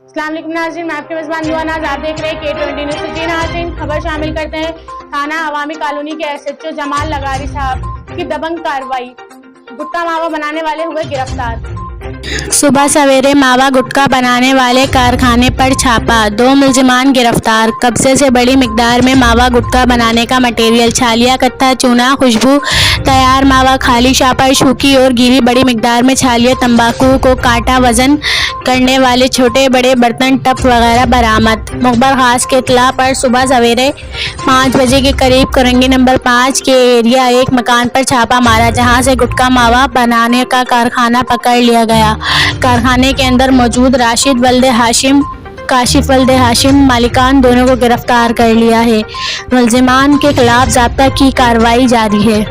अस्सलाम वालेकुम नाज़रीन, मैं आपके मेज़बान दुआ नाज, आप देख रहे हैं K20 न्यूज़। जी नाज़रीन, खबर शामिल करते हैं। थाना अवामी कॉलोनी के SHO जमाल लगारी साहब की दबंग कार्रवाई, गुटखा मावा बनाने वाले हुए गिरफ्तार। सुबह सवेरे मावा गुटखा बनाने वाले कारखाने पर छापा, 2 मुलजिमान गिरफ्तार। कब्जे से बड़ी मिकदार में मावा गुटखा बनाने का मटेरियल, छालिया, कत्था, चूना, खुशबू, तैयार मावा, खाली शापर, सूखी और गीली बड़ी मिकदार में छालिया, तंबाकू को काटा, वजन करने वाले छोटे बड़े बर्तन, टप वगैरह बरामद। मुखबर खास के इत्तला पर सुबह सवेरे 5 बजे के करीब करंगी नंबर 5 के एरिया एक मकान पर छापा मारा, जहां से गुटखा मावा बनाने का कारखाना पकड़ लिया गया। कारखाने के अंदर मौजूद राशिद वल्दे हाशिम, काशिफ वल्दे हाशिम मालिकान दोनों को गिरफ्तार कर लिया है। मुलजिमान के खिलाफ ज़ब्ता की कार्रवाई जारी है।